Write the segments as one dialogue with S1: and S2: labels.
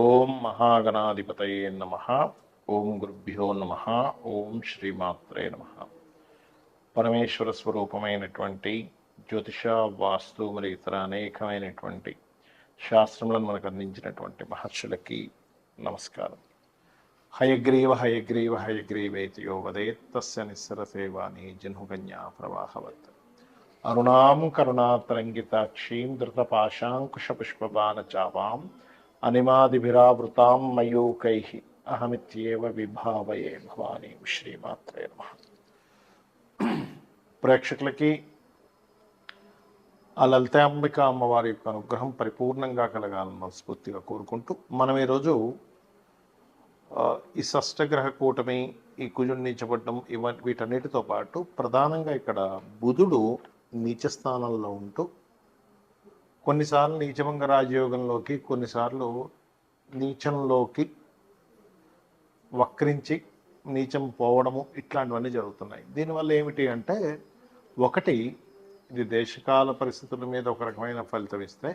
S1: ఓం మహాగణాధిపతయే నమ. ఓం గురుభ్యో నమ. ఓం శ్రీమాత్రే నమ. పరమేశ్వర స్వరూపమైనటువంటి జ్యోతిష, వాస్తు మరియు ఇతర అనేకమైనటువంటి శాస్త్రములను మనకు అందించినటువంటి మహర్షులకి నమస్కారం. హయగ్రీవ హయగ్రీవ హయగ్రీవేతి యో వదేత్ తస్య నిస్సరసేవాని జన్హుకన్యా ప్రవాహవత్. అరుణాం కరుణాతరంగితాక్షీం ధృతపాశాంకుశపుష్పబాణచాపాం అనిమాదిభిరావృతాం మయూకైః అహమిత్యేవ విభావయే భవానీ శ్రీమాత్రే నమః. ప్రేక్షకులకి ఆ లలితాంబిక అమ్మవారి యొక్క అనుగ్రహం పరిపూర్ణంగా కలగాలని మనస్ఫూర్తిగా కోరుకుంటూ మనం ఈరోజు ఈ షష్టగ్రహ కూటమి, ఈ కుజుడు నీచపడడం, వీటన్నిటితో పాటు ప్రధానంగా ఇక్కడ బుధుడు నీచ స్థానంలో ఉంటూ కొన్నిసార్లు నీచభంగ రాజయోగంలోకి, కొన్నిసార్లు నీచంలోకి వక్రించి నీచం పోవడము, ఇట్లాంటివన్నీ జరుగుతున్నాయి. దీనివల్ల ఏమిటి అంటే, ఒకటి, ఇది దేశకాల పరిస్థితుల మీద ఒక రకమైన ఫలితం ఇస్తే,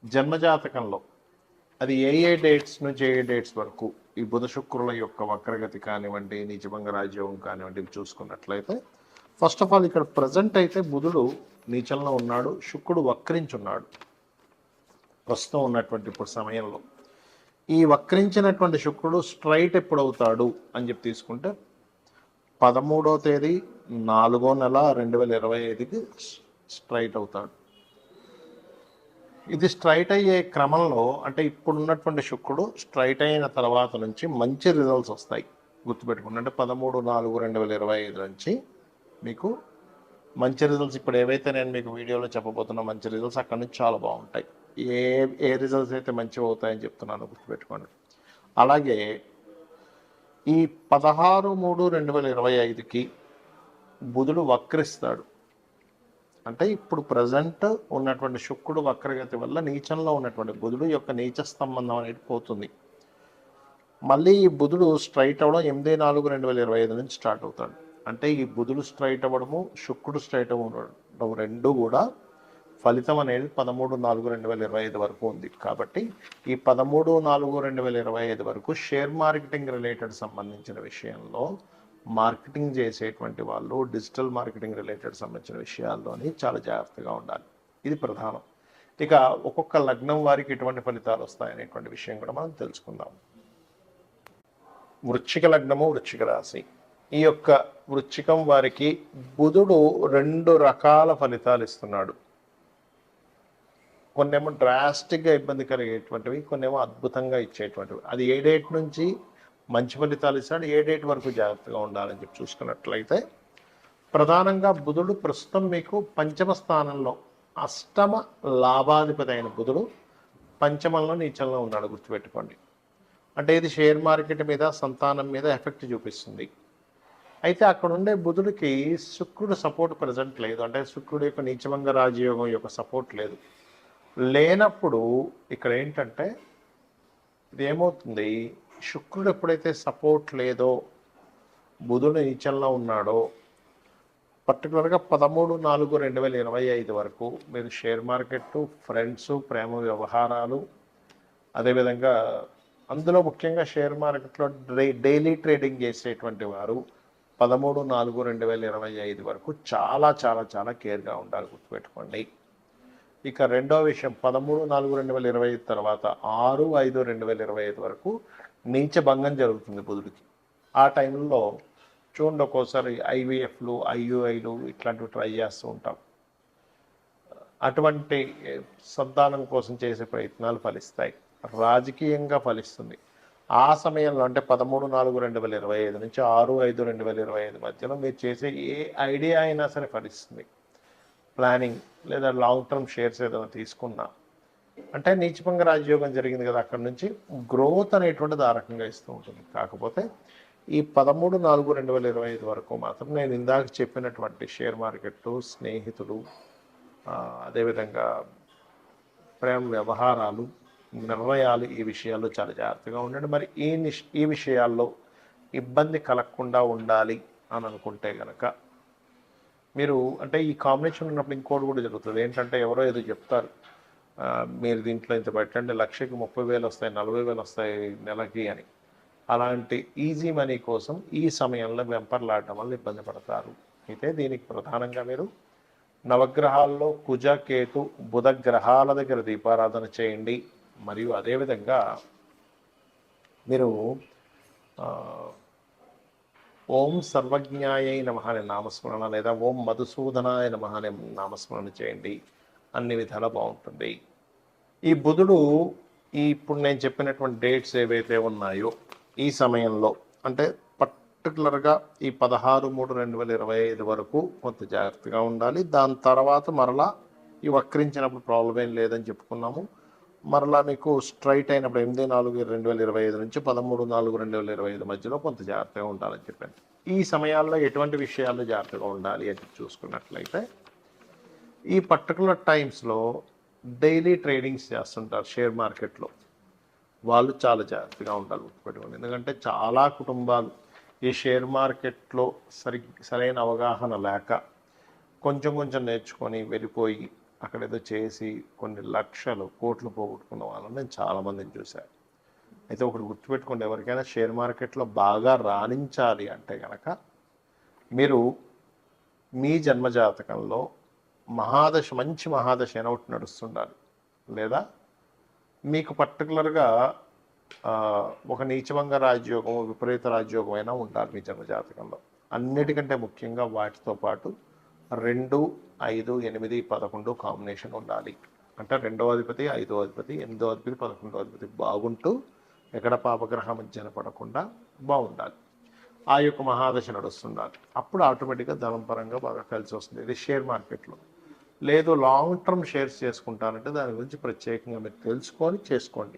S1: జన్మజాతకంలో అది ఏ డేట్స్ నుంచి ఏ డేట్స్ వరకు ఈ బుధ శుక్రుల యొక్క వక్రగతి కానివ్వండి, నీచభంగ రాజయోగం కానివ్వండి, ఇవి చూసుకున్నట్లయితే ఫస్ట్ ఆఫ్ ఆల్ ఇక్కడ ప్రజెంట్ అయితే బుధుడు నీచంలో ఉన్నాడు, శుక్రుడు వక్రించున్నాడు ప్రస్తుతం ఉన్నటువంటి ఇప్పుడు సమయంలో. ఈ వక్రించినటువంటి శుక్రుడు స్ట్రైట్ ఎప్పుడవుతాడు అని చెప్పి తీసుకుంటే 13వ తేదీ 4వ నెల 2025కి స్ట్రైట్ అవుతాడు. ఇది స్ట్రైట్ అయ్యే క్రమంలో, అంటే ఇప్పుడు ఉన్నటువంటి శుక్రుడు స్ట్రైట్ అయిన తర్వాత నుంచి మంచి రిజల్ట్స్ వస్తాయి. గుర్తుపెట్టుకోండి, అంటే 13/4/2025 నుంచి మీకు మంచి రిజల్ట్స్, ఇప్పుడు ఏవైతే నేను మీకు వీడియోలో చెప్పబోతున్నా మంచి రిజల్ట్స్, అక్కడి నుంచి చాలా బాగుంటాయి. ఏ రిజల్ట్స్ అయితే మంచిగా అవుతాయని చెప్తున్నాను గుర్తుపెట్టుకోండి. అలాగే ఈ 16/3/2025కి బుధుడు వక్రిస్తాడు. అంటే ఇప్పుడు ప్రజెంట్ ఉన్నటువంటి శుక్రుడు వక్రగతి వల్ల నీచంలో ఉన్నటువంటి బుధుడు యొక్క నీచ సంబంధం అనేది పోతుంది. మళ్ళీ ఈ బుధుడు స్ట్రైట్ అవ్వడం 8/4/2025 నుంచి స్టార్ట్ అవుతాడు. అంటే ఈ బుధుడు స్ట్రైట్ అవ్వడము, శుక్రుడు స్ట్రైట్ అవ్వడం రెండు కూడా ఫలితం అనేది 13/4/2025 వరకు ఉంది. కాబట్టి ఈ 13/4/2025 వరకు షేర్ మార్కెటింగ్ రిలేటెడ్ సంబంధించిన విషయంలో, మార్కెటింగ్ చేసేటువంటి వాళ్ళు డిజిటల్ మార్కెటింగ్ రిలేటెడ్ సంబంధించిన విషయాల్లోని చాలా జాగ్రత్తగా ఉండాలి. ఇది ప్రధానం. ఇక ఒక్కొక్క లగ్నం వారికి ఎటువంటి ఫలితాలు వస్తాయనేటువంటి విషయం కూడా మనం తెలుసుకుందాం. వృశ్చిక లగ్నము, వృశ్చిక రాశి. ఈ యొక్క వృశ్చికం వారికి బుధుడు 2 రకాల ఫలితాలు ఇస్తున్నాడు. కొన్నేమో డ్రాస్టిక్గా ఇబ్బంది కలిగేటువంటివి, కొన్నేమో అద్భుతంగా ఇచ్చేటువంటివి. అది ఏ డేట్ నుంచి మంచి ఫలితాలు ఇస్తాడు, ఏ డేట్ వరకు జాగ్రత్తగా ఉండాలని చెప్పి చూసుకున్నట్లయితే, ప్రధానంగా బుధుడు ప్రస్తుతం మీకు పంచమ స్థానంలో, అష్టమ లాభాధిపతి అయిన బుధుడు పంచమంలో నీచంలో ఉన్నాడు. గుర్తుపెట్టుకోండి. అంటే ఇది షేర్ మార్కెట్ మీద, సంతానం మీద ఎఫెక్ట్ చూపిస్తుంది. అయితే అక్కడ ఉండే బుధుడికి శుక్రుడు సపోర్ట్ ప్రజెంట్ లేదు. అంటే శుక్రుడు యొక్క నీచభంగ రాజయోగం యొక్క సపోర్ట్ లేదు. లేనప్పుడు ఇక్కడ ఏంటంటే ఇది ఏమవుతుంది, శుక్రుడు ఎప్పుడైతే సపోర్ట్ లేదో, బుధుడు నీచంలో ఉన్నాడో, పర్టికులర్గా 13/4/2025 వరకు మీరు షేర్ మార్కెట్, ఫ్రెండ్స్, ప్రేమ వ్యవహారాలు, అదేవిధంగా అందులో ముఖ్యంగా షేర్ మార్కెట్లో డైలీ ట్రేడింగ్ చేసేటువంటి వారు 13/4/2025 వరకు చాలా చాలా చాలా కేర్గా ఉండాలి. గుర్తుపెట్టుకోండి. ఇక రెండో విషయం, 13/4/2025 తర్వాత 6/5/2025 వరకు నీచ భంగం జరుగుతుంది బుధుడికి. ఆ టైంలో చూడండి, ఒక్కోసారి IVFలు, IUIలు ఇట్లాంటివి ట్రై చేస్తూ ఉంటాం. అటువంటి సంతానం కోసం చేసే ప్రయత్నాలు ఫలిస్తాయి, రాజకీయంగా ఫలిస్తుంది. ఆ సమయంలో అంటే 13/4/2025 నుంచి 6/5/2025 మధ్యలో మీరు చేసే ఏ ఐడియా అయినా సరే ఫలిస్తుంది. ప్లానింగ్ లేదా లాంగ్ టర్మ్ షేర్స్ ఏదైనా తీసుకున్నా, అంటే నీచభంగ రాజయోగం జరిగింది కదా, అక్కడ నుంచి గ్రోత్ అనేటువంటిది ఆ రకంగా ఇస్తూ ఉంటుంది. కాకపోతే ఈ 13/4/2025 వరకు మాత్రం నేను ఇందాక చెప్పినటువంటి షేర్ మార్కెట్, స్నేహితులు, అదేవిధంగా ప్రేమ వ్యవహారాలు, నిర్ణయాలు, ఈ విషయాల్లో చాలా జాగ్రత్తగా ఉండండి. మరి ఈ విషయాల్లో ఇబ్బంది కలగకుండా ఉండాలి అని అనుకుంటే కనుక మీరు, అంటే ఈ కాంబినేషన్ ఉన్నప్పుడు ఇంకోటి కూడా జరుగుతుంది. ఏంటంటే ఎవరో ఏదో చెప్తారు, మీరు దీంట్లో ఇంత పెట్టండి, లక్షకి 30,000 వస్తాయి, 40,000 వస్తాయి నెలకి అని. అలాంటి ఈజీ మనీ కోసం ఈ సమయంలో వెంపర్లాడడం వల్ల ఇబ్బంది పడతారు. అయితే దీనికి ప్రధానంగా మీరు నవగ్రహాల్లో కుజ, కేతు, బుధ గ్రహాల దగ్గర దీపారాధన చేయండి. మరియు అదేవిధంగా మీరు ఓం సర్వజ్ఞాయై నమః అనే నామస్మరణ లేదా ఓం మధుసూదనాయ నమః అనే నామస్మరణ చేయండి. అన్ని విధాలా బాగుంటుంది. ఈ బుధుడు ఇప్పుడు నేను చెప్పినటువంటి డేట్స్ ఏవైతే ఉన్నాయో ఈ సమయంలో అంటే పర్టికులర్గా ఈ 16/3/2025 వరకు కొంత జాగ్రత్తగా ఉండాలి. దాని తర్వాత మరలా ఈ వక్రించినప్పుడు ప్రాబ్లం ఏం లేదని చెప్పుకున్నాము. మరలా మీకు స్ట్రైట్ అయినప్పుడు 8/4/2025 నుంచి 13/4/2025 మధ్యలో కొంత జాగ్రత్తగా ఉండాలని చెప్పాను. ఈ సమయాల్లో ఎటువంటి విషయాల్లో జాగ్రత్తగా ఉండాలి అని చూసుకున్నట్లయితే ఈ పర్టికులర్ టైమ్స్లో డైలీ ట్రేడింగ్స్ చేస్తుంటారు షేర్ మార్కెట్లో, వాళ్ళు చాలా జాగ్రత్తగా ఉండాలి గుర్తుపెట్టుకోండి. ఎందుకంటే చాలా కుటుంబాలు ఈ షేర్ మార్కెట్లో సరైన అవగాహన లేక కొంచెం నేర్చుకొని వెళ్ళిపోయి అక్కడ ఏదో చేసి కొన్ని లక్షలు కోట్లు పోగొట్టుకున్న వాళ్ళని నేను చాలామందిని చూశాను. అయితే ఒకటి గుర్తుపెట్టుకోండి, ఎవరికైనా షేర్ మార్కెట్లో బాగా రాణించాలి అంటే కనుక మీరు మీ జన్మజాతకంలో మంచి మహాదశ అయినా ఒకటి నడుస్తుండాలి, లేదా మీకు పర్టికులర్గా ఒక నీచభంగ రాజయోగం, విపరీత రాజయోగం అయినా ఉండాలి మీ జన్మజాతకంలో. అన్నిటికంటే ముఖ్యంగా వాటితో పాటు 2, 5, 8, 11 కాంబినేషన్ ఉండాలి. అంటే 2వ అధిపతి, 5వ అధిపతి, 8వ అధిపతి, 11వ అధిపతి బాగుంటూ ఎక్కడ పాపగ్రహ మధ్యన పడకుండా బాగుండాలి. ఆ యొక్క మహాదశ నడుస్తుండాలి. అప్పుడు ఆటోమేటిక్గా ధనం పరంగా బాగా కలిసి వస్తుంది. ఇది షేర్ మార్కెట్లో. లేదు లాంగ్ టర్మ్ షేర్స్ చేసుకుంటానంటే దాని గురించి ప్రత్యేకంగా మీరు తెలుసుకొని చేసుకోండి.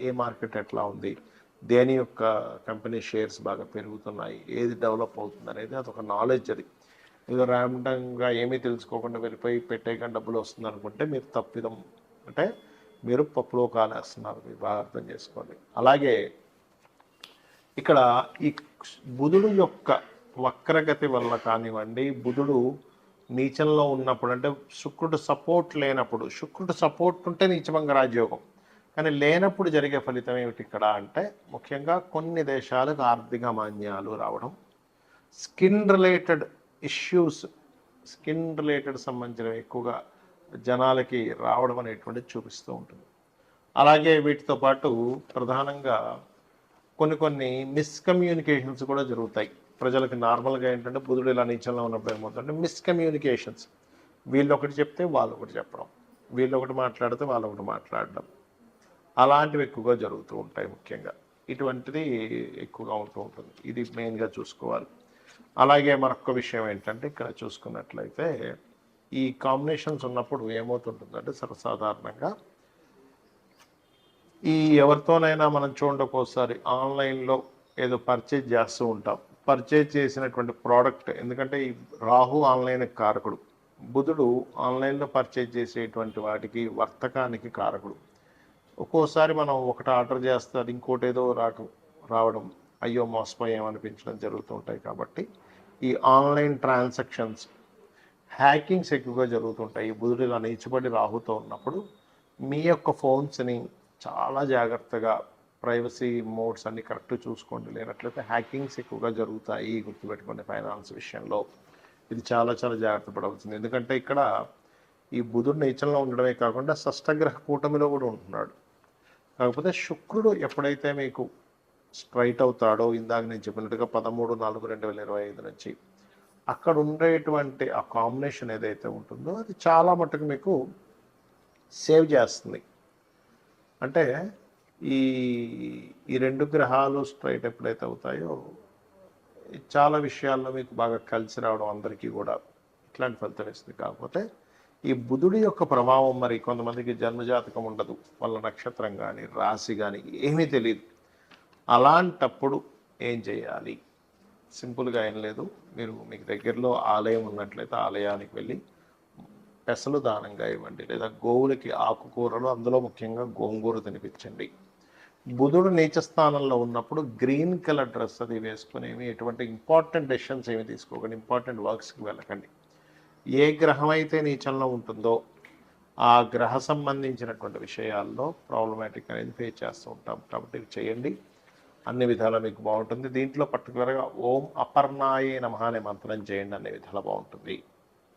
S1: ఏ మార్కెట్ ఎట్లా ఉంది, దేని యొక్క కంపెనీ షేర్స్ బాగా పెరుగుతున్నాయి, ఏది డెవలప్ అవుతుంది అనేది అదొక నాలెడ్జ్. అది ఏదో ర్యాండంగా ఏమీ తెలుసుకోకుండా వెళ్ళిపోయి పెట్టేయకుండా డబ్బులు వస్తుంది అనుకుంటే మీరు తప్పిదం, అంటే మీరు పప్పులో కాలేస్తున్నారు. మీరు బాగా అర్థం చేసుకోండి. అలాగే ఇక్కడ ఈ బుధుడు యొక్క వక్రగతి వల్ల కానివ్వండి, బుధుడు నీచంలో ఉన్నప్పుడు అంటే శుక్రుడు సపోర్ట్ లేనప్పుడు, శుక్రుడు సపోర్ట్ ఉంటే నీచభంగ రాజయోగం, కానీ లేనప్పుడు జరిగే ఫలితం ఏమిటి ఇక్కడ అంటే ముఖ్యంగా కొన్ని దేశాలకు ఆర్థిక మాన్యాలు రావడం, skin related issues, skin related సంబంధించిన ఎక్కువగా జనాలకి రావడం అనేటువంటిది చూపిస్తూ ఉంటుంది. అలాగే వీటితో పాటు ప్రధానంగా కొన్ని మిస్కమ్యూనికేషన్స్ కూడా జరుగుతాయి. ప్రజలకు నార్మల్గా ఏంటంటే బుధుడు ఇలా నీచంలో ఉన్నప్పుడు ఏమవుతుందంటే మిస్కమ్యూనికేషన్స్, వీళ్ళు ఒకటి చెప్తే వాళ్ళు ఒకటి చెప్పడం, వీళ్ళు ఒకటి మాట్లాడితే వాళ్ళు ఒకటి మాట్లాడడం, అలాంటివి ఎక్కువగా జరుగుతూ ఉంటాయి. ముఖ్యంగా ఇటువంటిది ఎక్కువగా ఉంటూ ఉంటుంది. ఇది మెయిన్గా చూసుకోవాలి. అలాగే మరొక విషయం ఏంటంటే ఇక్కడ చూసుకున్నట్లయితే ఈ కాంబినేషన్స్ ఉన్నప్పుడు ఏమవుతుంటుందంటే సర్వసాధారణంగా ఈ ఎవరితోనైనా మనం చూడండి ఒక్కోసారి ఆన్లైన్లో ఏదో పర్చేజ్ చేస్తూ ఉంటాం. పర్చేజ్ చేసినటువంటి ప్రోడక్ట్, ఎందుకంటే ఈ రాహు ఆన్లైన్ కారకుడు, బుధుడు ఆన్లైన్లో పర్చేజ్ చేసేటువంటి వాటికి వర్తకానికి కారకుడు. ఒక్కోసారి మనం ఒకటి ఆర్డర్ చేస్తే అది ఇంకోటి ఏదో రావడం, అయ్యో మోసపోయామనిపించడం జరుగుతూ ఉంటాయి. కాబట్టి ఈ ఆన్లైన్ ట్రాన్సాక్షన్స్, హ్యాకింగ్స్ ఎక్కువగా జరుగుతుంటాయి. ఈ బుధుడు ఇలా నీచబడి రాహుతో ఉన్నప్పుడు మీ యొక్క ఫోన్స్ని చాలా జాగ్రత్తగా ప్రైవసీ మోడ్స్ అన్ని కరెక్ట్ చూసుకోండి, లేనట్లయితే హ్యాకింగ్స్ ఎక్కువగా జరుగుతాయి. గుర్తుపెట్టుకోండి, ఫైనాన్స్ విషయంలో ఇది చాలా జాగ్రత్త పడవలసింది. ఎందుకంటే ఇక్కడ ఈ బుధుడు నీచంలో ఉండడమే కాకుండా షష్టగ్రహ కూటమిలో కూడా ఉంటున్నాడు. కాకపోతే శుక్రుడు ఎప్పుడైతే మీకు స్ట్రైట్ అవుతాడో, ఇందాక నేను చెప్పినట్టుగా 13/4/2025 నుంచి అక్కడ ఉండేటువంటి ఆ కాంబినేషన్ ఏదైతే ఉంటుందో అది చాలా మటుకు మీకు సేవ్ చేస్తుంది. అంటే ఈ 2 గ్రహాలు స్ట్రైట్ ఎప్పుడైతే అవుతాయో చాలా విషయాల్లో మీకు బాగా కలిసి రావడం అందరికీ కూడా ఇట్లాంటి ఫలితం ఇస్తుంది. కాకపోతే ఈ బుధుడి యొక్క ప్రభావం మరి కొంతమందికి జన్మజాతకం ఉండదు, వాళ్ళ నక్షత్రం కానీ రాశి కానీ ఏమీ తెలియదు. అలాంటప్పుడు ఏం చేయాలి? సింపుల్గా ఏం లేదు, మీకు దగ్గరలో ఆలయం ఉన్నట్లయితే ఆలయానికి వెళ్ళి పెసలు దానంగా ఇవ్వండి, లేదా గోవులకి ఆకుకూరలు, అందులో ముఖ్యంగా గోంగూర తినిపించండి. బుధుడు నీచ స్థానంలో ఉన్నప్పుడు గ్రీన్ కలర్ డ్రెస్ అది వేసుకుని ఎటువంటి ఇంపార్టెంట్ డెసిషన్స్ ఏమి తీసుకోకండి, ఇంపార్టెంట్ వర్క్స్కి వెళ్ళకండి. ఏ గ్రహం అయితే నీచంలో ఉంటుందో ఆ గ్రహ సంబంధించినటువంటి విషయాల్లో ప్రాబ్లమాటిక్ అనేది ఫేస్ చేస్తూ ఉంటాం. కాబట్టి ఇవి చేయండి, అన్ని విధాలా మీకు బాగుంటుంది. దీంట్లో పర్టికులర్గా ఓం అపర్ణాయే నమః అనే మంత్రం చేయండి, అన్ని విధాలా బాగుంటుంది.